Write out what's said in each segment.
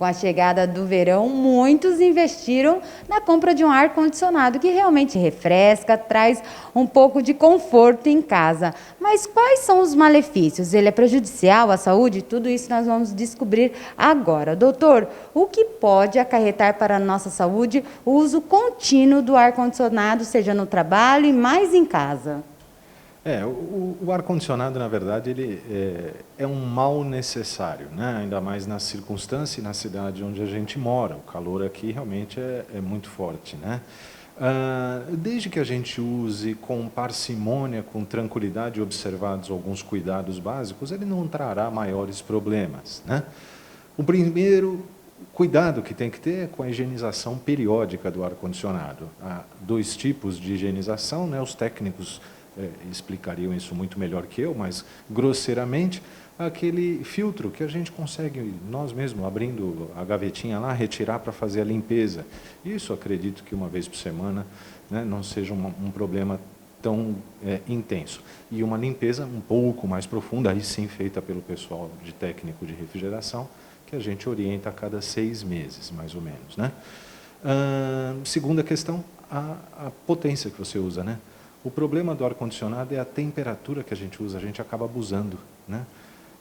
Com a chegada do verão, muitos investiram na compra de um ar-condicionado que realmente refresca, traz um pouco de conforto em casa. Mas quais são os malefícios? Ele é prejudicial à saúde? Tudo isso nós vamos descobrir agora. Doutor, o que pode acarretar para a nossa saúde o uso contínuo do ar-condicionado, seja no trabalho e mais em casa? O ar-condicionado, na verdade, ele é um mal necessário, né? Ainda mais na circunstância e na cidade onde a gente mora. O calor aqui realmente é muito forte, né? Desde que a gente use com parcimônia, com tranquilidade, observados alguns cuidados básicos, ele não trará maiores problemas, né? O primeiro cuidado que tem que ter é com a higienização periódica do ar-condicionado. Há dois tipos de higienização, né? Os técnicos explicariam isso muito melhor que eu, mas grosseiramente, aquele filtro que a gente consegue, nós mesmos, abrindo a gavetinha lá, retirar para fazer a limpeza. Isso, acredito que uma vez por semana, né, não seja um problema tão intenso. E uma limpeza um pouco mais profunda, aí sim feita pelo pessoal de técnico de refrigeração, que a gente orienta a cada 6 meses, mais ou menos, né? Segunda questão, a potência que você usa, né? O problema do ar-condicionado é a temperatura que a gente usa, a gente acaba abusando, né?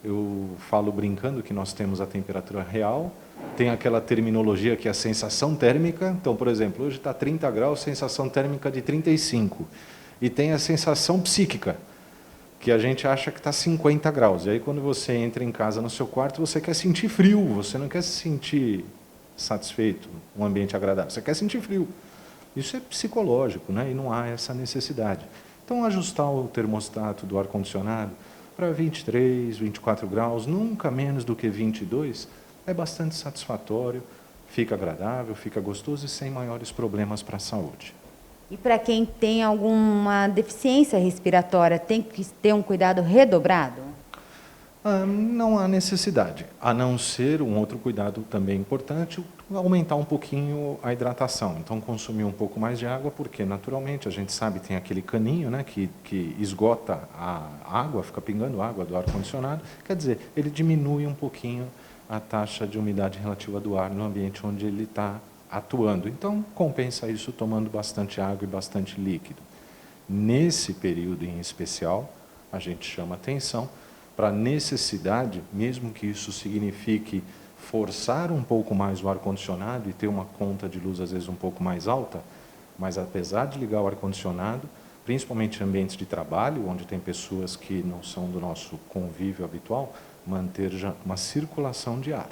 Eu falo brincando que nós temos a temperatura real, tem aquela terminologia que é a sensação térmica. Então, por exemplo, hoje está 30 graus, sensação térmica de 35. E tem a sensação psíquica, que a gente acha que está 50 graus. E aí, quando você entra em casa no seu quarto, você quer sentir frio, você não quer se sentir satisfeito, um ambiente agradável, você quer sentir frio. Isso é psicológico, né? E não há essa necessidade. Então, ajustar o termostato do ar-condicionado para 23, 24 graus, nunca menos do que 22, é bastante satisfatório, fica agradável, fica gostoso e sem maiores problemas para a saúde. E para quem tem alguma deficiência respiratória, tem que ter um cuidado redobrado? Não há necessidade, a não ser um outro cuidado também importante, aumentar um pouquinho a hidratação. Então, consumir um pouco mais de água, porque naturalmente a gente sabe tem aquele caninho, né, que esgota a água, fica pingando água do ar-condicionado. Quer dizer, ele diminui um pouquinho a taxa de umidade relativa do ar no ambiente onde ele está atuando. Então, compensa isso tomando bastante água e bastante líquido. Nesse período em especial, a gente chama atenção para a necessidade, mesmo que isso signifique forçar um pouco mais o ar-condicionado e ter uma conta de luz às vezes um pouco mais alta, mas apesar de ligar o ar-condicionado, principalmente em ambientes de trabalho, onde tem pessoas que não são do nosso convívio habitual, manter já uma circulação de ar.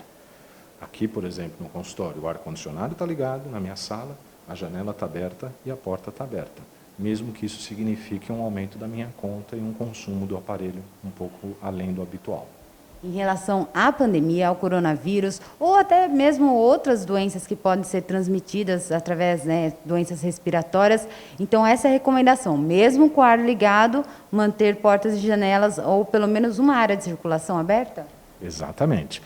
Aqui, por exemplo, no consultório, o ar-condicionado está ligado na minha sala, a janela está aberta e a porta está aberta, mesmo que isso signifique um aumento da minha conta e um consumo do aparelho um pouco além do habitual. Em relação à pandemia, ao coronavírus, ou até mesmo outras doenças que podem ser transmitidas através, né, doenças respiratórias, então essa é a recomendação, mesmo com o ar ligado, manter portas e janelas ou pelo menos uma área de circulação aberta? Exatamente.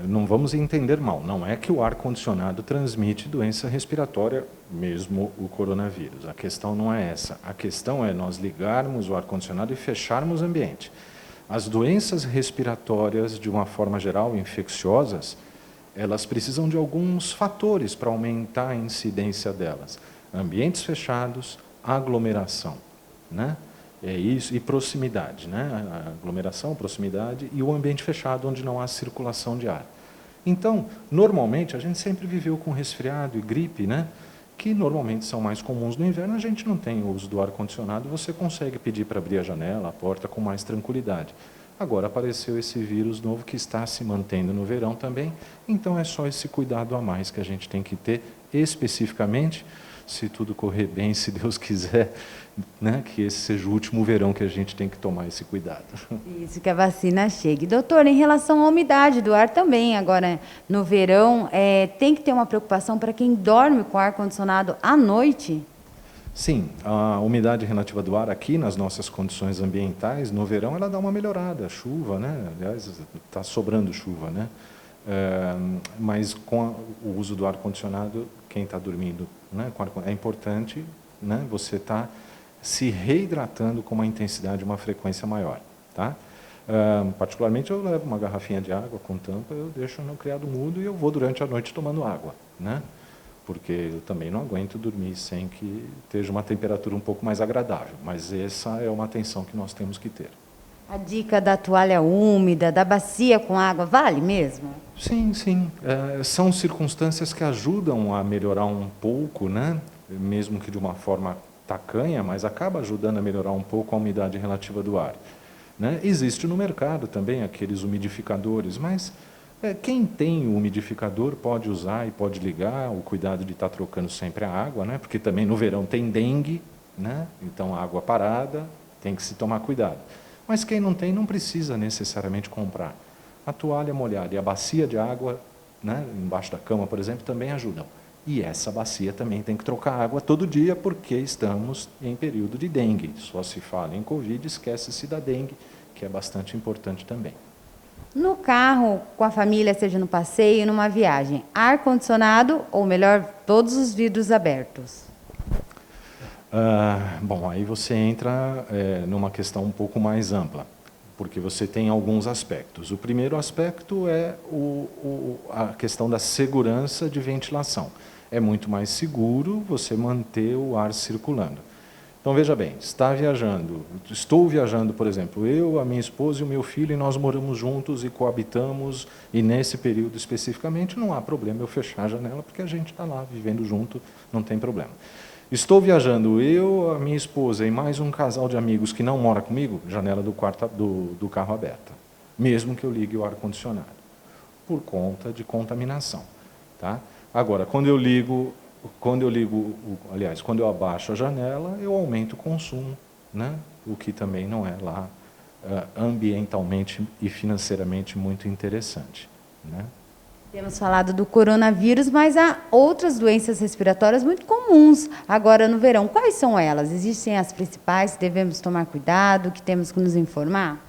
Não vamos entender mal, não é que o ar-condicionado transmite doença respiratória, mesmo o coronavírus. A questão não é essa. A questão é nós ligarmos o ar-condicionado e fecharmos o ambiente. As doenças respiratórias, de uma forma geral, infecciosas, elas precisam de alguns fatores para aumentar a incidência delas. Ambientes fechados, aglomeração, né? É isso, e proximidade, né? A aglomeração, proximidade e o ambiente fechado onde não há circulação de ar. Então, normalmente, a gente sempre viveu com resfriado e gripe, né? Que normalmente são mais comuns no inverno, a gente não tem o uso do ar-condicionado, você consegue pedir para abrir a janela, a porta com mais tranquilidade. Agora apareceu esse vírus novo que está se mantendo no verão também, então é só esse cuidado a mais que a gente tem que ter especificamente, se tudo correr bem, se Deus quiser, né, que esse seja o último verão que a gente tem que tomar esse cuidado. Isso, que a vacina chegue. Doutor, em relação à umidade do ar também, agora no verão, tem que ter uma preocupação para quem dorme com ar-condicionado à noite? Sim, a umidade relativa do ar aqui nas nossas condições ambientais, no verão, ela dá uma melhorada, chuva, né? Aliás, está sobrando chuva, né? Mas com o uso do ar-condicionado, quem está dormindo, né, é importante, né, você estar se reidratando com uma intensidade, uma frequência maior. Tá? Particularmente, eu levo uma garrafinha de água com tampa, eu deixo no criado mudo e eu vou durante a noite tomando água, né? Porque eu também não aguento dormir sem que esteja uma temperatura um pouco mais agradável. Mas essa é uma atenção que nós temos que ter. A dica da toalha úmida, da bacia com água, vale mesmo? Sim, sim. São circunstâncias que ajudam a melhorar um pouco, né? Mesmo que de uma forma tacanha, mas acaba ajudando a melhorar um pouco a umidade relativa do ar. Né? Existe no mercado também aqueles umidificadores, mas quem tem o umidificador pode usar e pode ligar, o cuidado de estar trocando sempre a água, né? Porque também no verão tem dengue, né? Então a água parada, tem que se tomar cuidado. Mas quem não tem, não precisa necessariamente comprar. A toalha molhada e a bacia de água, né, embaixo da cama, por exemplo, também ajudam. E essa bacia também tem que trocar água todo dia, porque estamos em período de dengue. Só se fala em Covid, esquece-se da dengue, que é bastante importante também. No carro, com a família, seja no passeio, numa viagem, ar-condicionado ou melhor, todos os vidros abertos? Bom, aí você entra numa questão um pouco mais ampla, porque você tem alguns aspectos. O primeiro aspecto é a questão da segurança de ventilação. É muito mais seguro você manter o ar circulando. Então, veja bem, estou viajando, por exemplo, eu, a minha esposa e o meu filho, e nós moramos juntos e coabitamos, e nesse período especificamente não há problema eu fechar a janela, porque a gente está lá vivendo junto, não tem problema. Estou viajando eu, a minha esposa e mais um casal de amigos que não mora comigo, janela do carro aberta, mesmo que eu ligue o ar-condicionado, por conta de contaminação. Tá? Agora, quando eu abaixo a janela, eu aumento o consumo, né? O que também não é lá ambientalmente e financeiramente muito interessante. Né? Temos falado do coronavírus, mas há outras doenças respiratórias muito comuns agora no verão. Quais são elas? Existem as principais, devemos tomar cuidado, que temos que nos informar?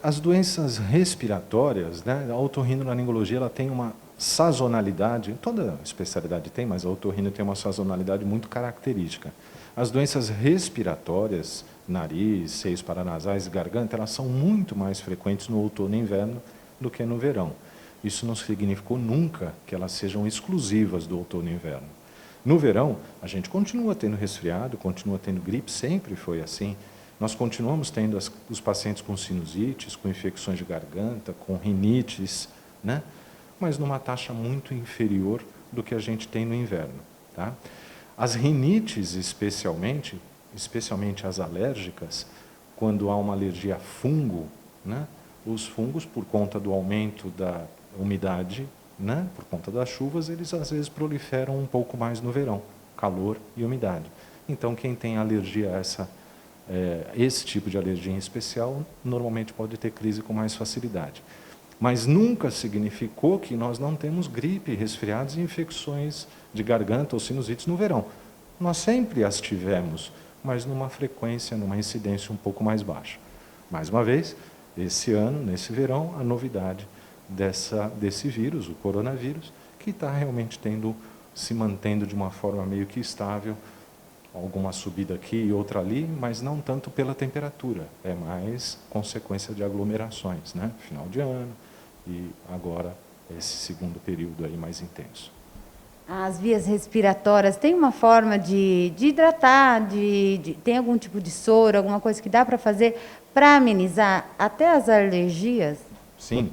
As doenças respiratórias, né, a otorrinolaringologia, ela tem uma sazonalidade, toda especialidade tem, mas a otorrino tem uma sazonalidade muito característica. As doenças respiratórias, nariz, seios paranasais e garganta, elas são muito mais frequentes no outono e inverno do que no verão. Isso não significou nunca que elas sejam exclusivas do outono e inverno. No verão, a gente continua tendo resfriado, continua tendo gripe, sempre foi assim. Nós continuamos tendo os pacientes com sinusites, com infecções de garganta, com rinites, né? Mas numa taxa muito inferior do que a gente tem no inverno. Tá? As rinites, especialmente as alérgicas, quando há uma alergia a fungo, né? Os fungos, por conta do aumento da umidade, né? Por conta das chuvas, eles às vezes proliferam um pouco mais no verão, calor e umidade. Então, quem tem alergia a esse tipo de alergia em especial, normalmente pode ter crise com mais facilidade. Mas nunca significou que nós não temos gripe, resfriados e infecções de garganta ou sinusites no verão. Nós sempre as tivemos, mas numa frequência, numa incidência um pouco mais baixa. Mais uma vez, esse ano, nesse verão, a novidade desse vírus, o coronavírus, que está realmente se mantendo de uma forma meio que estável, alguma subida aqui e outra ali, mas não tanto pela temperatura, é mais consequência de aglomerações, né? Final de ano e agora esse segundo período aí mais intenso. As vias respiratórias, tem uma forma de hidratar, tem algum tipo de soro, alguma coisa que dá para fazer para amenizar até as alergias? Sim,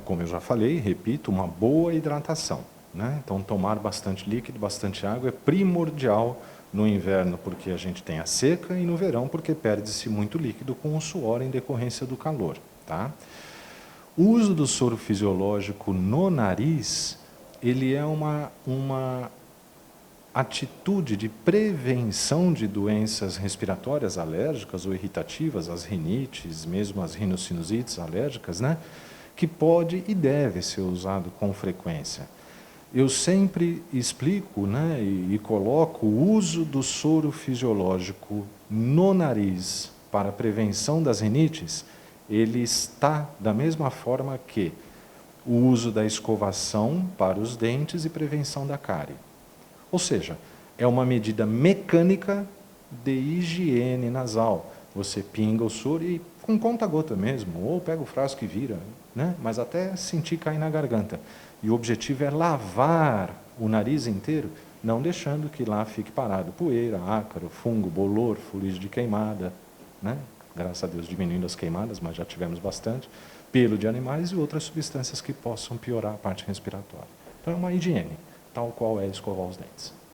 como eu já falei, repito, uma boa hidratação, né? Então, tomar bastante líquido, bastante água é primordial no inverno, porque a gente tem a seca, e no verão, porque perde-se muito líquido com o suor em decorrência do calor. Tá? O uso do soro fisiológico no nariz, ele é uma atitude de prevenção de doenças respiratórias alérgicas ou irritativas, as rinites, mesmo as rinossinusites alérgicas, né? Que pode e deve ser usado com frequência. Eu sempre explico, né, e coloco o uso do soro fisiológico no nariz para a prevenção das rinites, ele está da mesma forma que o uso da escovação para os dentes e prevenção da cárie. Ou seja, é uma medida mecânica de higiene nasal. Você pinga o soro e com conta-gota mesmo, ou pega o frasco e vira, né? Mas até sentir cair na garganta. E o objetivo é lavar o nariz inteiro, não deixando que lá fique parado poeira, ácaro, fungo, bolor, fuligem de queimada, né? Graças a Deus diminuindo as queimadas, mas já tivemos bastante, pelo de animais e outras substâncias que possam piorar a parte respiratória. Então é uma higiene, tal qual é escovar os dentes.